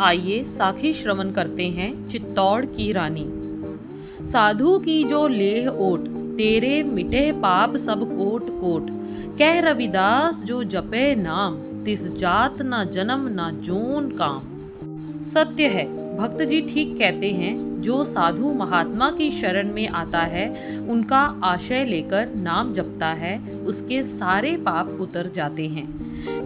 आइए साखी श्रवण करते हैं चित्तौड़ की रानी। साधु की जो लेह ओट, तेरे मिटे पाप सब कोट कोट। कह रविदास जो जपे नाम, तिस जात ना जन्म ना जोन काम। सत्य है, भक्त जी ठीक कहते हैं। जो साधु महात्मा की शरण में आता है, उनका आशय लेकर नाम जपता है, उसके सारे पाप उतर जाते हैं।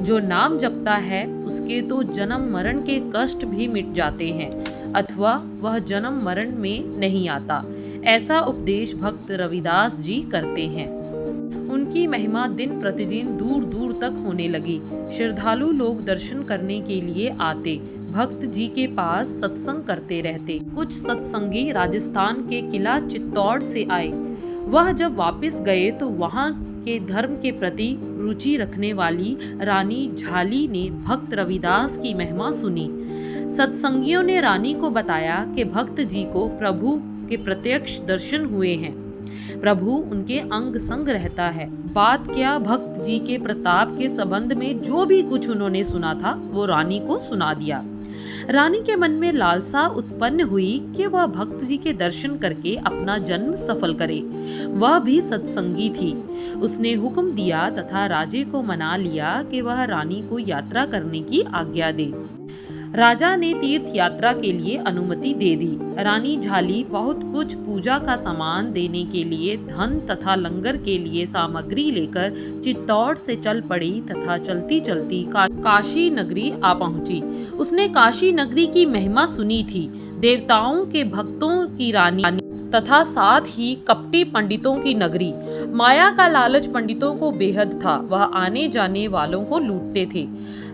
जो नाम जपता है उसके तो जन्म मरण के कष्ट भी मिट जाते हैं, अथवा वह जन्म मरण में नहीं आता। ऐसा उपदेश भक्त रविदास जी करते हैं। उनकी महिमा दिन प्रतिदिन दूर दूर तक होने लगी। श्रद्धालु लोग दर्शन करने के लिए आते, भक्त जी के पास सत्संग करते रहते। कुछ सत्संगी राजस्थान के किला चित्तौड़ से आए। वह जब वापस गए तो वहाँ के धर्म के प्रति रुचि रखने वाली रानी झाली ने भक्त रविदास की महिमा सुनी। सत्संगियों ने रानी को बताया कि भक्त जी को प्रभु के प्रत्यक्ष दर्शन हुए हैं, प्रभु उनके अंग संग रहता है। बात क्या, भक्त जी के प्रताप के संबंध में जो भी कुछ उन्होंने सुना था वो रानी को सुना दिया। रानी के मन में लालसा उत्पन्न हुई कि वह भक्त जी के दर्शन करके अपना जन्म सफल करे। वह भी सत्संगी थी। उसने हुक्म दिया तथा राजे को मना लिया कि वह रानी को यात्रा करने की आज्ञा दे। राजा ने तीर्थ यात्रा के लिए अनुमति दे दी। रानी झाली बहुत कुछ पूजा का सामान देने के लिए धन तथा लंगर के लिए सामग्री लेकर चित्तौड़ से चल पड़ी तथा चलती चलती काशी नगरी आ पहुंची। उसने काशी नगरी की महिमा सुनी थी, देवताओं के भक्तों की रानी तथा साथ ही कपटी पंडितों की नगरी। माया का लालच पंडितों को बेहद था, वह आने जाने वालों को लूटते थे।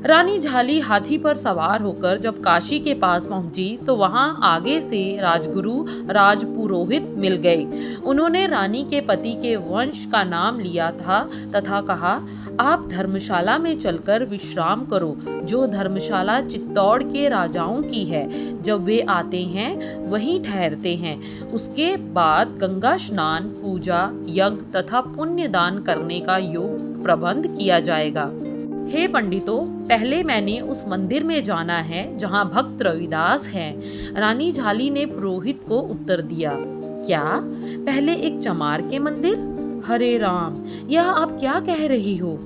रानी झाली हाथी पर सवार होकर जब काशी के पास पहुंची तो वहां आगे से राजगुरु राजपुरोहित मिल गए। उन्होंने रानी के पति के वंश का नाम लिया था तथा कहा, आप धर्मशाला में चलकर विश्राम करो, जो धर्मशाला चित्तौड़ के राजाओं की है। जब वे आते हैं वहीं ठहरते हैं। उसके बाद गंगा स्नान, पूजा, यज्ञ तथा पुण्य दान करने का योग प्रबंध किया जाएगा। हे पंडितों, पहले मैंने उस मंदिर में जाना है जहाँ भक्त रविदास हैं। रानी झाली ने पुरोहित को उत्तर दिया। क्या, पहले एक चमार के मंदिर? हरे राम, यह आप क्या कह रही हो?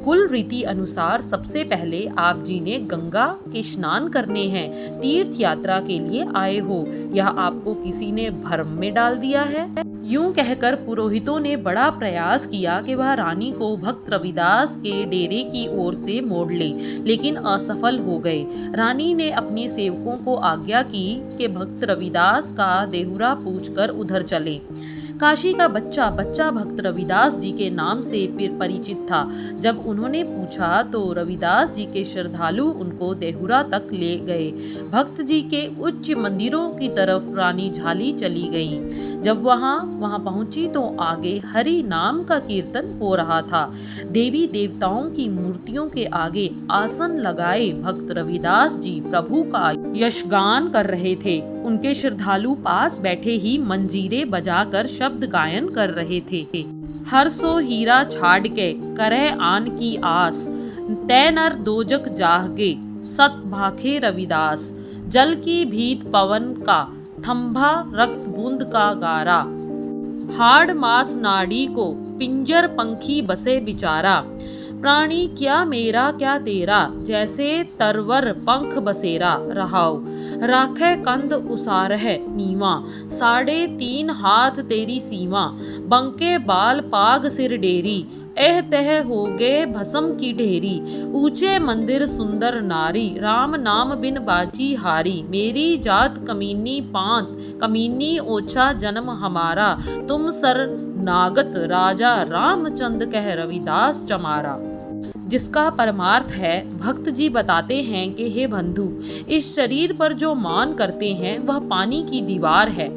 कुल रीति अनुसार सबसे पहले आप जी ने गंगा के स्नान करने हैं, तीर्थ यात्रा के लिए आए हो। यह आपको किसी ने भ्रम में डाल दिया है। यूं कहकर पुरोहितों ने बड़ा प्रयास किया कि वह रानी को भक्त रविदास के डेरे की ओर से मोड़ ले, लेकिन असफल हो गए। रानी ने अपने सेवकों को आज्ञा की कि भक्त रविदास का देहुरा पूछकर उधर चले। काशी का बच्चा भक्त रविदास जी के नाम से परिचित था। जब उन्होंने पूछा तो रविदास जी के श्रद्धालु उनको देहुरा तक ले गए। भक्त जी के उच्च मंदिरों की तरफ रानी झाली चली गईं। जब वहां पहुंची तो आगे हरि नाम का कीर्तन हो रहा था। देवी देवताओं की मूर्तियों के आगे आसन लगाए भक्त रविदास जी प्रभु का यशगान कर रहे थे। उनके श्रद्धालु पास बैठे ही मंजीरे बजाकर शब्द गायन कर रहे थे। हर सो हीरा छाड़ के करे आन की आस, तै नर दोजक जाहगे सत भाखे रविदास। जल की भीत पवन का थंभा, रक्त बूंद का गारा। हाड़ मास नाड़ी को पिंजर पंखी बसे बिचारा। प्राणी क्या मेरा क्या तेरा, जैसे तरवर पंख बसेरा रहाओ। राखे कंद उसारह नीवा, 3.5 हाथ तेरी सीमा। बंके बाल पाग सिर डेरी, एह तह हो गए भस्म की ढेरी। ऊंचे मंदिर सुंदर नारी, राम नाम बिन बाची हारी। मेरी जात कमीनी पांत, कमीनी ओछा जन्म हमारा। तुम सर नागत राजा रामचंद कह रविदास चमारा। जिसका परमार्थ है, भक्त जी बताते हैं कि हे बंधु, इस शरीर पर जो मान करते हैं वह पानी की दीवार है,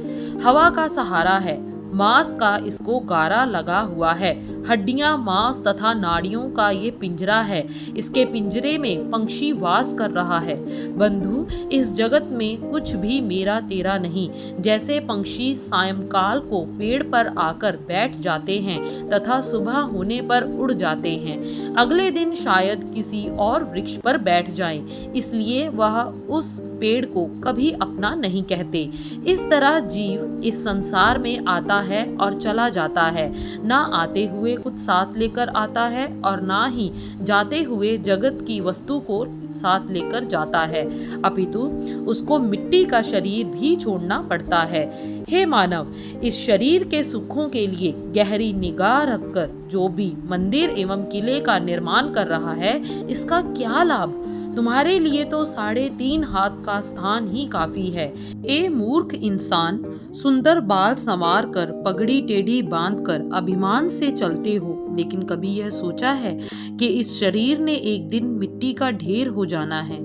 हवा का सहारा है, मांस का इसको गारा लगा हुआ है, हड्डियां, मांस तथा नाड़ियों का ये पिंजरा है। इसके पिंजरे में पंछी वास कर रहा है। बंधु, इस जगत में कुछ भी मेरा तेरा नहीं। जैसे पंछी सायंकाल को पेड़ पर आकर बैठ जाते हैं तथा सुबह होने पर उड़ जाते हैं, अगले दिन शायद किसी और वृक्ष पर बैठ जाएं, इसलिए वह उस पेड़ को कभी अपना नहीं कहते। इस तरह जीव इस संसार में आता है और चला जाता है, ना आते हुए कुछ साथ लेकर आता है और ना ही जाते हुए जगत की वस्तु को साथ लेकर जाता है, अपितु उसको मिट्टी का शरीर भी छोड़ना पड़ता है। हे मानव, इस शरीर के सुखों के लिए गहरी निगाह रखकर जो भी मंदिर एवं किले का निर्माण कर रहा है, इसका क्या लाभ? तुम्हारे लिए तो 3.5 हाथ का स्थान ही काफी है। ए मूर्ख इंसान, सुंदर बाल संवार कर, पगड़ी टेढ़ी बांधकर अभिमान से चलते हो, लेकिन कभी यह सोचा है कि इस शरीर ने एक दिन मिट्टी का ढेर हो जाना है?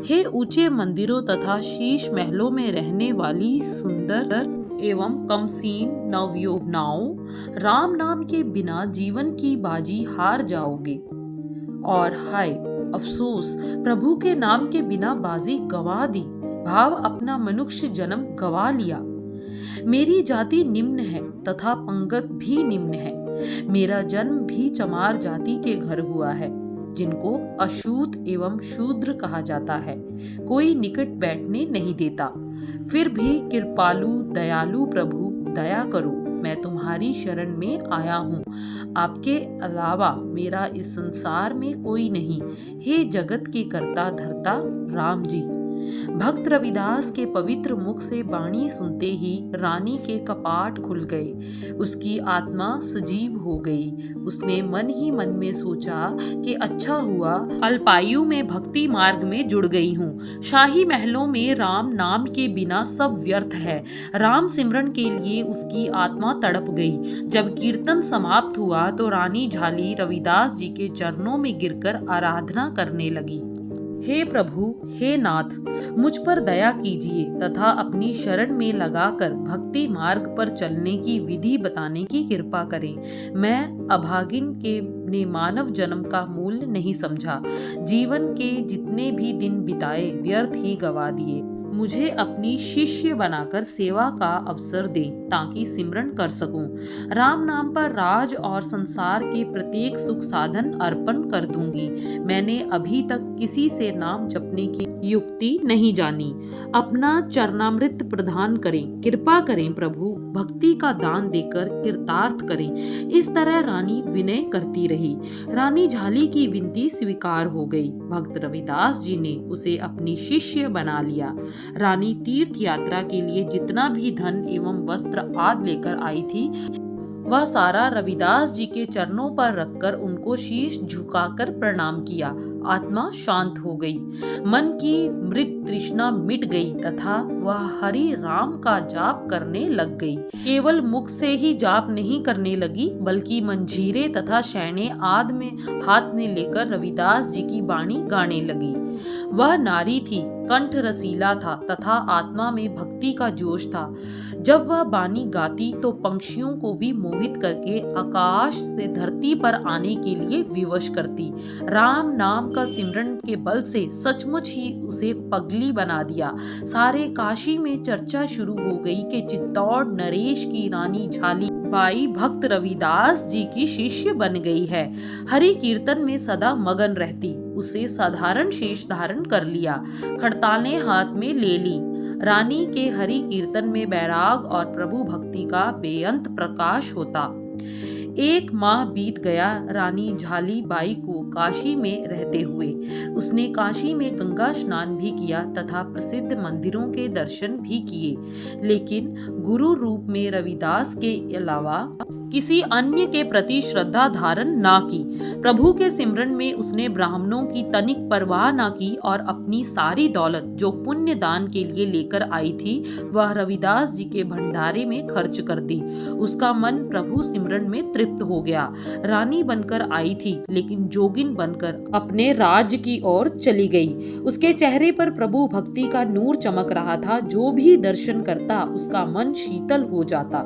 हे ऊंचे मंदिरों तथा शीश महलों में रहने वाली सुंदर एवं कमसीन नवयौवनाओं, राम नाम के बिना जीवन की बाजी हार जाओगे। और हाय अफसोस, प्रभु के नाम के बिना बाजी गंवा दी, भाव अपना मनुष्य जन्म गंवा लिया। मेरी जाति निम्न है तथा पंगत भी निम्न है। मेरा जन्म भी चमार जाति के घर हुआ है, जिनको अशूद्र एवं शूद्र कहा जाता है। कोई निकट बैठने नहीं देता। फिर भी कृपालु दयालु प्रभु, दया करो, मैं तुम्हारी शरण में आया हूँ। आपके अलावा मेरा इस संसार में कोई नहीं। हे जगत के कर्ता धर्ता राम जी। भक्त रविदास के पवित्र मुख से वाणी सुनते ही रानी के कपाट खुल गए। उसकी आत्मा सजीव हो गई। उसने मन ही मन में सोचा कि अच्छा हुआ अल्पायु में भक्ति मार्ग में जुड़ गई हूँ। शाही महलों में राम नाम के बिना सब व्यर्थ है। राम सिमरन के लिए उसकी आत्मा तड़प गई। जब कीर्तन समाप्त हुआ तो रानी झाली रविदास जी के चरणों में गिरकर आराधना करने लगी। हे प्रभु, हे नाथ, मुझ पर दया कीजिए तथा अपनी शरण में लगाकर भक्ति मार्ग पर चलने की विधि बताने की कृपा करें। मैं अभागिन के ने मानव जन्म का मूल्य नहीं समझा। जीवन के जितने भी दिन बिताए व्यर्थ ही गवा दिए। मुझे अपनी शिष्य बनाकर सेवा का अवसर दे ताकि सिमरन कर सकूं। राम नाम पर राज और संसार के प्रत्येक सुख साधन अर्पण कर दूंगी। मैंने अभी तक किसी से नाम जपने की युक्ति नहीं जानी। अपना चरणामृत प्रदान करें, कृपा करें प्रभु, भक्ति का दान देकर कृतार्थ करें। इस तरह रानी विनय करती रही। रानी झाली की विनती स्वीकार हो गई। भक्त रविदास जी ने उसे अपनी शिष्य बना लिया। रानी तीर्थ यात्रा के लिए जितना भी धन एवं वस्त्र आदि लेकर आई थी, वह सारा रविदास जी के चरणों पर रखकर उनको शीश झुकाकर प्रणाम किया। आत्मा शांत हो गई। मन की मृग तृष्णा मिट गई तथा वह हरि राम का जाप करने लग गई। केवल मुख से ही जाप नहीं करने लगी, बल्कि मंजीरे तथा शैने आदि में हाथ में लेकर रविदास जी की वाणी गाने लगी। वह नारी थी, कंठ रसीला था तथा आत्मा में भक्ति का जोश था। जब वह बानी गाती तो पंछियों को भी मोहित करके आकाश से धरती पर आने के लिए विवश करती। राम नाम का सिमरन के बल से सचमुच ही उसे पगली बना दिया। सारे काशी में चर्चा शुरू हो गई कि चित्तौड़ नरेश की रानी झाली बाई भक्त रविदास जी की शिष्य बन गई है। हरि कीर्तन में सदा मगन रहती। उसे साधारण शेष धारण कर लिया, खड़तालें हाथ में ले ली। रानी के हरि कीर्तन में बैराग और प्रभु भक्ति का बेअंत प्रकाश होता। 1 माह बीत गया रानी झाली बाई को काशी में रहते हुए। उसने काशी में गंगा स्नान भी किया तथा प्रसिद्ध मंदिरों के दर्शन भी किए, लेकिन गुरु रूप में रविदास के अलावा किसी अन्य के प्रति श्रद्धा धारण ना की। प्रभु के सिमरन में उसने ब्राह्मणों की तनिक परवाह ना की और अपनी सारी दौलत जो पुण्य दान के लिए लेकर आई थी, वह रविदास जी के भंडारे में खर्च कर दी। उसका मन प्रभु सिमरन में तृप्त हो गया। रानी बनकर आई थी, लेकिन जोगिन बनकर अपने राज्य की ओर चली गई। उसके चेहरे पर प्रभु भक्ति का नूर चमक रहा था। जो भी दर्शन करता उसका मन शीतल हो जाता।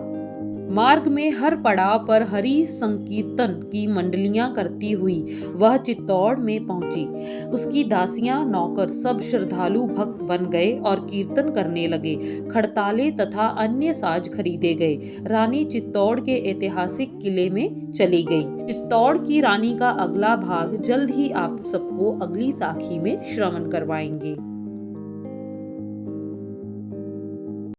मार्ग में हर पड़ाव पर हरि संकीर्तन की मंडलियां करती हुई वह चित्तौड़ में पहुंची। उसकी दासियां, नौकर सब श्रद्धालु भक्त बन गए और कीर्तन करने लगे। खड़ताले तथा अन्य साज खरीदे गए। रानी चित्तौड़ के ऐतिहासिक किले में चली गई। चित्तौड़ की रानी का अगला भाग जल्द ही आप सबको अगली साखी में श्रवण करवाएंगे।